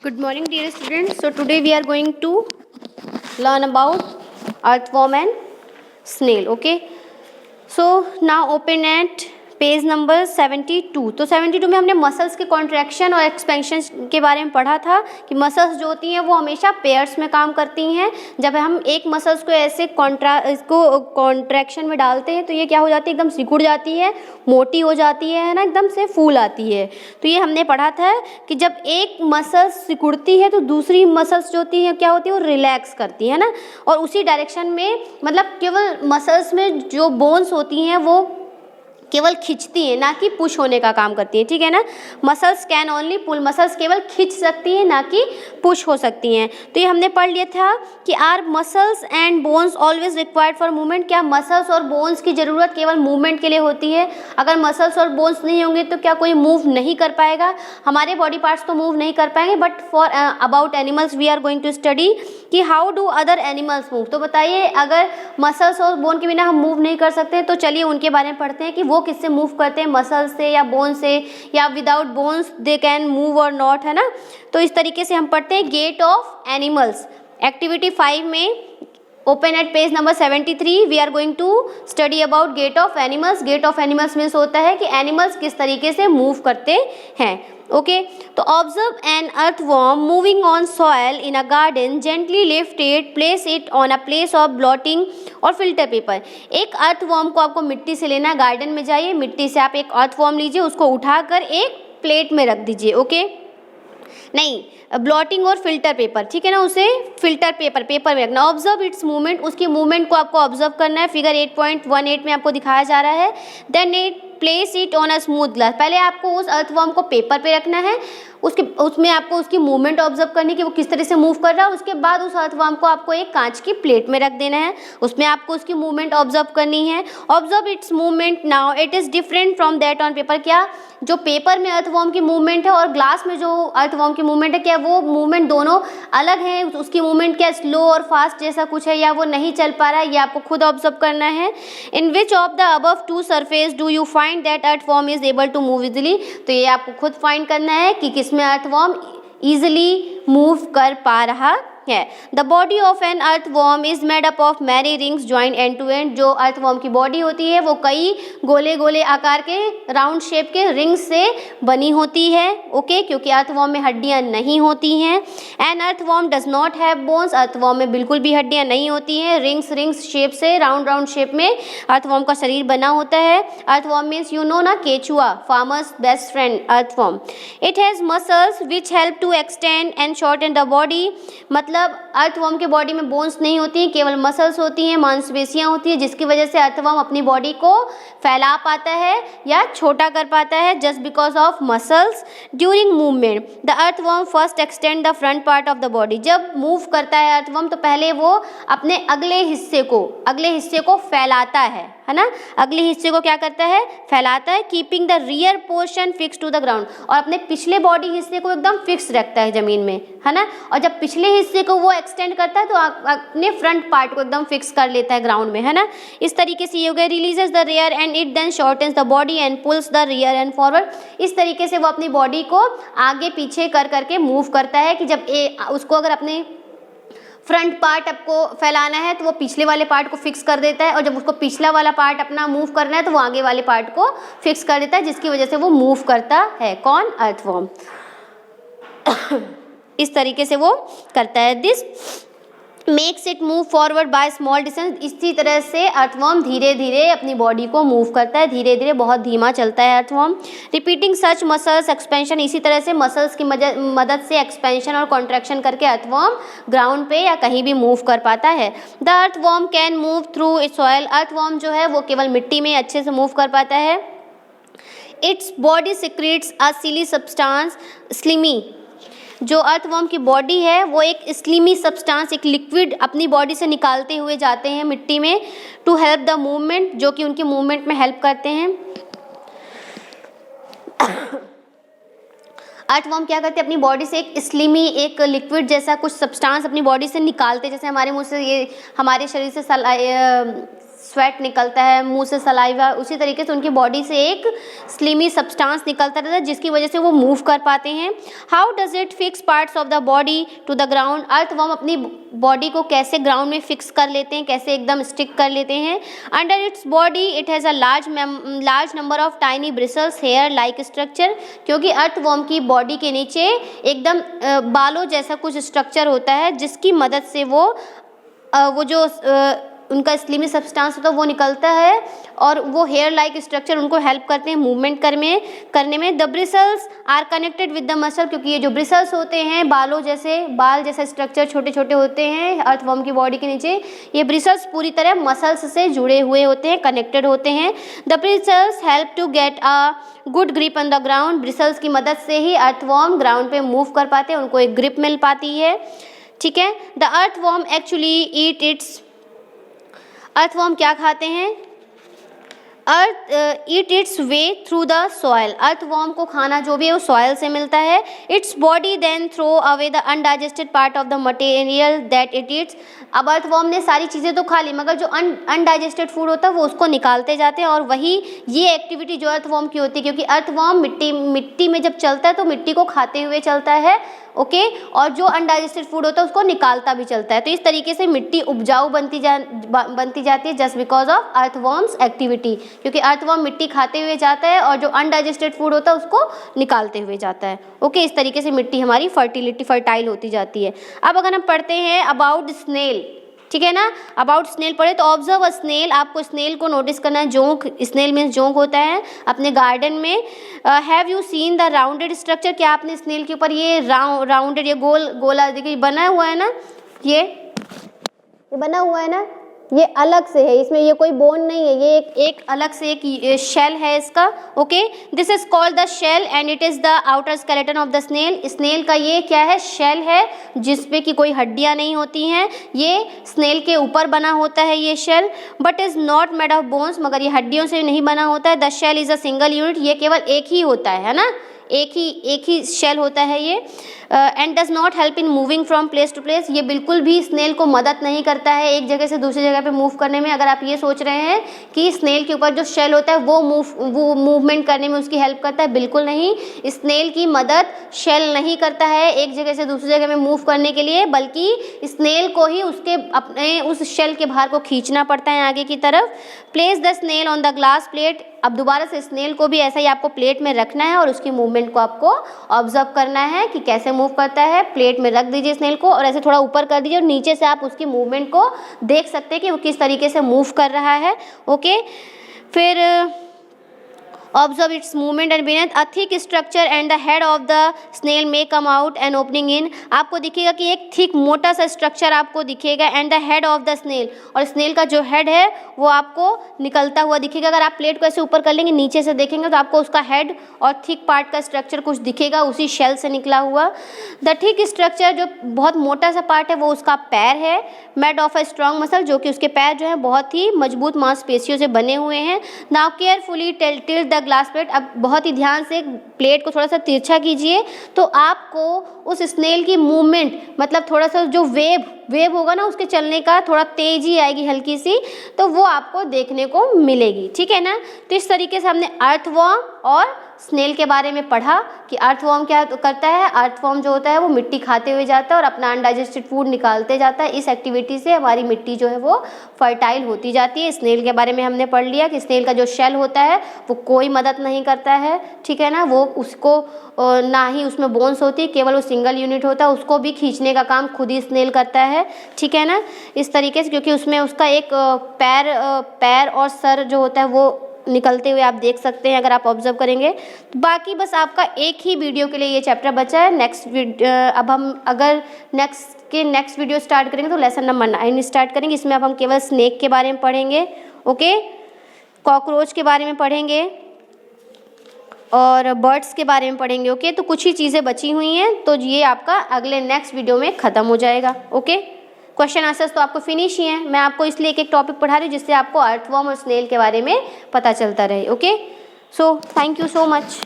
Good morning, dear students. So today we are going to learn about earthworm and snail. Okay. So now open at page number 72। तो 72 में हमने muscles के contraction और expansion के बारे में पढ़ा था कि मसल्स जो होती हैं वो हमेशा पेयर्स में काम करती हैं। जब हम एक मसल्स को ऐसे इसको कॉन्ट्रैक्शन में डालते हैं तो ये क्या हो जाती है, एकदम सिकुड़ जाती है, मोटी हो जाती है ना, एकदम से फूल आती है। तो ये हमने पढ़ा था कि जब एक मसल्स सिकुड़ती है तो दूसरी मसल्स जो होती है क्या होती है, वो रिलैक्स करती है ना, और उसी डायरेक्शन में, मतलब केवल मसल्स में जो बोन्स होती हैं वो केवल खींचती है, ना कि पुश होने का काम करती है। ठीक है ना। Muscles can only pull, muscles केवल खींच सकती है, ना कि पुश हो सकती हैं। तो ये हमने पढ़ लिया था कि our muscles and bones always required for movement. क्या मसल्स और बोन्स की ज़रूरत केवल मूवमेंट के लिए होती है? अगर मसल्स और बोन्स नहीं होंगे तो क्या कोई मूव नहीं कर पाएगा? हमारे बॉडी पार्ट्स तो मूव नहीं कर पाएंगे, but for about animals we are going to study कि how do other animals move. तो बताइए, अगर मसल्स और बोन के बिना हम मूव नहीं कर सकते तो चलिए उनके बारे में पढ़ते हैं कि वो किससे मूव करते हैं, मसल्स से या बोन से, या without bones they can move और नॉट, है ना। तो इस तरीके से हम पढ़ते हैं गेट ऑफ एनिमल्स। एक्टिविटी 5 में open at page number 73 we are going to study about gait of animals. Gait of animals means होता है कि एनिमल्स किस तरीके से मूव करते हैं। ओके। तो observe an earthworm moving on soil in a garden, gently lift it, place it on a place of blotting और फिल्टर पेपर। एक अर्थवर्म को आपको मिट्टी से लेना, गार्डन में जाइए, मिट्टी से आप एक अर्थवर्म लीजिए, उसको उठाकर एक प्लेट में रख दीजिए। ओके, नहीं, ब्लॉटिंग और फिल्टर पेपर, ठीक है ना, उसे फिल्टर पेपर में रखना। ऑब्जर्व इट्स मूवमेंट, उसकी मूवमेंट को आपको ऑब्जर्व करना है। फिगर 8.18 में आपको दिखाया जा रहा है। Then it place it on a smooth glass. पहले आपको उस अर्थवर्म को पेपर पे रखना है, उसमें आपको उसकी मूवमेंट ऑब्जर्व करनी है कि वो किस तरह से मूव कर रहा है। उसके बाद उस अर्थवर्म को आपको एक कांच की प्लेट में रख देना है, उसमें आपको उसकी मूवमेंट ऑब्जर्व करनी है। Observe it's movement now, it is different from that on paper. क्या जो पेपर में अर्थवर्म की मूवमेंट है और ग्लास में जो अर्थवर्म की मूवमेंट है, क्या वो मूवमेंट दोनों अलग है? उसकी मूवमेंट क्या स्लो और फास्ट जैसा कुछ है, या वो नहीं चल पा रहा है, ये आपको खुद ऑब्जर्व करना है। In which of the above two surface do you find that earthworm is able to move easily. तो ये आपको खुद फाइंड करना है कि किसमें अर्थवर्म इजिली मूव कर पा रहा है। The body of an earthworm is made up of many rings joint end to end. जो अर्थवर्म की बॉडी होती है वो कई गोले गोले आकार के राउंड शेप के रिंग्स से बनी होती है। ओके, क्योंकि अर्थवर्म में हड्डियां नहीं होती हैं। An earthworm does not have bones, earthworm में बिल्कुल भी हड्डियां नहीं होती हैं। रिंग्स शेप से, राउंड शेप में अर्थवर्म का शरीर बना होता है। अर्थवर्म मीन्स यू नो ना, केचुआ, farmer's best friend earthworm. It has muscles which help to extend and shorten the body. मतलब अर्थवर्म के बॉडी में बोन्स नहीं होती हैं, केवल मसल्स होती हैं, मांसपेशियां होती हैं, जिसकी वजह से अर्थवर्म अपनी बॉडी को फैला पाता है या छोटा कर पाता है, just because of muscles. During movement the earthworm first extend the front part of the body. जब मूव करता है अर्थवर्म तो पहले वो अपने अगले हिस्से को फैलाता है ना, अगले हिस्से को क्या करता है, फैलाता है। Keeping the rear portion fix to the ground, और अपने पिछले बॉडी हिस्से को एकदम फिक्स रखता है जमीन में, है ना। और जब पिछले हिस्से को वो एक्सटेंड करता है तो अपने फ्रंट पार्ट को एकदम फिक्स कर लेता है ग्राउंड में, है ना। इस तरीके से ये हो गया। Releases the rear end it then shortens the body and pulls the rear end forward. इस तरीके से वो अपनी बॉडी को आगे पीछे कर करके मूव करता है कि जब उसको अगर अपने फ्रंट पार्ट आपको फैलाना है तो वो पिछले वाले पार्ट को फिक्स कर देता है, और जब उसको पिछला वाला पार्ट अपना मूव करना है तो वो आगे वाले पार्ट को फिक्स कर देता है, जिसकी वजह से वो मूव करता है। कौन? अर्थवर्म। इस तरीके से वो करता है। This makes it move forward by small distance. इसी तरह से अर्थवर्म धीरे धीरे अपनी बॉडी को मूव करता है, धीरे धीरे, बहुत धीमा चलता है अर्थवर्म। रिपीटिंग सच मसल्स एक्सपेंशन, इसी तरह से मसल्स की मदद से एक्सपेंशन और कॉन्ट्रैक्शन करके अर्थवर्म ग्राउंड पे या कहीं भी मूव कर पाता है। The earthworm can move through it's soil. Earthworm जो है वो केवल मिट्टी में अच्छे से मूव कर पाता है। इट्स बॉडी सिक्रेट्स अ सिली सब्सटेंस, स्लिमी। जो अर्थवर्म की बॉडी है वो एक स्लिमी सब्सटेंस, एक लिक्विड अपनी बॉडी से निकालते हुए जाते हैं मिट्टी में, टू हेल्प द मूवमेंट, जो कि उनकी मूवमेंट में हेल्प करते हैं। अर्थवर्म क्या करते हैं, अपनी बॉडी से एक स्लिमी, एक लिक्विड जैसा कुछ सब्सटेंस अपनी बॉडी से निकालते, जैसे हमारे मुंह से ये हमारे शरीर से स्वेट निकलता है, मुंह से सलाइवा, उसी तरीके से उनकी बॉडी से एक स्लिमी सब्सटेंस निकलता रहता है जिसकी वजह से वो मूव कर पाते हैं। How does it fix parts of the body to the ground? Earthworm अपनी बॉडी को कैसे ग्राउंड में फिक्स कर लेते हैं, कैसे एकदम स्टिक कर लेते हैं? Under its body it has a large number of tiny bristles hair like structure, क्योंकि अर्थवर्म की बॉडी के नीचे एकदम बालों जैसा कुछ स्ट्रक्चर होता है जिसकी मदद से वो जो उनका स्लिमी सब्सटेंस होता है वो निकलता है और वो हेयर लाइक स्ट्रक्चर उनको हेल्प करते हैं मूवमेंट करने में। The bristles are connected with the muscle, क्योंकि ये जो ब्रिसल्स होते हैं बाल जैसा स्ट्रक्चर छोटे छोटे होते हैं अर्थवर्म की बॉडी के नीचे, ये ब्रिसल्स पूरी तरह मसल्स से जुड़े हुए होते हैं, कनेक्टेड होते हैं। The bristles help to get a good grip on the ground, bristles की मदद से ही अर्थवर्म ग्राउंड पे मूव कर पाते हैं, उनको एक ग्रिप मिल पाती है, ठीक है। द अर्थवर्म एक्चुअली अर्थवर्म क्या खाते हैं? ईट it's way through the soil, earthworm को खाना जो भी है वो सॉयल से मिलता है। Its body then throw away the undigested part of the material that it eats, अब अर्थवर्म ने सारी चीज़ें तो खा ली मगर जो अनडाइजेस्टेड फूड होता है वो उसको निकालते जाते हैं, और वही ये एक्टिविटी जो अर्थवर्म की होती है, क्योंकि अर्थवर्म मिट्टी में जब चलता है तो मिट्टी को खाते हुए चलता है, ओके, और जो अनडाइजेस्टेड फूड होता है उसको निकालता भी चलता है। तो इस तरीके से मिट्टी उपजाऊ बनती जाती है just because of earthworms activity, क्योंकि अर्थवर्म मिट्टी खाते हुए जाता है और जो अनडाइजेस्टेड फूड होता है उसको निकालते हुए जाता है, ओके। इस तरीके से मिट्टी हमारी फर्टाइल होती जाती है। अब अगर हम पढ़ते हैं अबाउट स्नेल, ठीक है ना, अबाउट स्नेल पढ़े तो ऑब्जर्व अ स्नेल, आपको स्नेल को नोटिस करना है। जोंक, स्नेल मीन्स जोंक होता है अपने गार्डन में। Have you seen the rounded structure, क्या आपने स्नेल के ऊपर ये राउंडेड, ये गोला देखिए बना हुआ है ना, ये बना हुआ है ना, ये अलग से है, इसमें ये कोई बोन नहीं है, ये एक अलग से एक शेल है इसका, okay. This is called the shell and it is the outer skeleton of the snail. Snail का ये क्या है? शेल है, जिसपे कि कोई हड्डियां नहीं होती हैं, ये स्नेल के ऊपर बना होता है ये shell, but is not made of bones, मगर ये हड्डियों से नहीं बना होता है। The shell is a single unit, ये केवल एक ही होता है ना, एक ही शेल होता है ये। And does not help in moving from place to place, ये बिल्कुल भी स्नेल को मदद नहीं करता है एक जगह से दूसरी जगह पे मूव करने में। अगर आप ये सोच रहे हैं कि स्नेल के ऊपर जो शेल होता है वो मूवमेंट करने में उसकी हेल्प करता है, बिल्कुल नहीं। स्नेल की मदद शेल नहीं करता है एक जगह से दूसरी जगह में मूव करने के लिए, बल्कि स्नेल को ही उसके अपने उस शेल के बाहर को खींचना पड़ता है आगे की तरफ। Place the snail on the glass plate, अब दोबारा से स्नेल को भी ऐसा ही आपको प्लेट में रखना है और उसकी मूवमेंट को आपको ऑब्जर्व करना है कि कैसे मूव करता है। प्लेट में रख दीजिए स्नेल को और ऐसे थोड़ा ऊपर कर दीजिए और नीचे से आप उसकी मूवमेंट को देख सकते हैं कि वो किस तरीके से मूव कर रहा है, ओके। फिर observe it's movement and beneath a thick structure and the head of the snail may come out and opening in, आपको दिखेगा कि एक थिक मोटा सा स्ट्रक्चर आपको दिखेगा and the head of the snail, और स्नेल का जो हेड है वो आपको निकलता हुआ दिखेगा। अगर आप प्लेट को ऐसे ऊपर कर लेंगे नीचे से देखेंगे तो आपको उसका हेड और थिक पार्ट का स्ट्रक्चर कुछ दिखेगा उसी शेल से निकला हुआ। द थिक स्ट्रक्चर जो बहुत मोटा सा पार्ट है वो उसका पैर है, made of a strong muscle, जो कि उसके पैर जो है बहुत ही मजबूत मांसपेशियों से बने हुए हैं। Now carefully tilt the glass plate, अब बहुत ही ध्यान से प्लेट को थोड़ा सा तिरछा कीजिए तो आपको उस स्नेल की मूवमेंट, मतलब थोड़ा सा जो वेव होगा ना उसके चलने का थोड़ा तेजी आएगी हल्की सी, तो वो आपको देखने को मिलेगी, ठीक है ना। तो इस तरीके से हमने अर्थवर्म और स्नेल के बारे में पढ़ा कि अर्थवर्म क्या करता है। अर्थवर्म जो होता है वो मिट्टी खाते हुए जाता है और अपना अनडाइजेस्टेड फूड निकालते जाता है। इस एक्टिविटी से हमारी मिट्टी जो है वो फर्टाइल होती जाती है। स्नेल के बारे में हमने पढ़ लिया कि स्नेल का जो शेल होता है वो कोई मदद नहीं करता है, ठीक है ना, वो उसको ना ही उसमें बोन्स होती, केवल वो सिंगल यूनिट होता है, उसको भी खींचने का काम खुद ही स्नेल करता है, ठीक है ना। इस तरीके से क्योंकि उसमें उसका एक पैर और सर जो होता है वो निकलते हुए आप देख सकते हैं अगर आप ऑब्जर्व करेंगे। तो बाकी बस आपका एक ही वीडियो के लिए ये चैप्टर बचा है। अब हम अगर नेक्स्ट वीडियो स्टार्ट करेंगे तो लेसन नंबर 9 स्टार्ट करेंगे। इसमें अब हम केवल स्नेक के बारे में पढ़ेंगे, ओके, कॉकरोच के बारे में पढ़ेंगे और बर्ड्स के बारे में पढ़ेंगे, ओके। तो कुछ ही चीज़ें बची हुई हैं, तो ये आपका अगले नेक्स्ट वीडियो में ख़त्म हो जाएगा, ओके। क्वेश्चन आंसर्स तो आपको फिनिश ही हैं, मैं आपको इसलिए एक टॉपिक पढ़ा रही हूँ जिससे आपको अर्थवर्म और स्नेल के बारे में पता चलता रहे, okay. So thank you so much.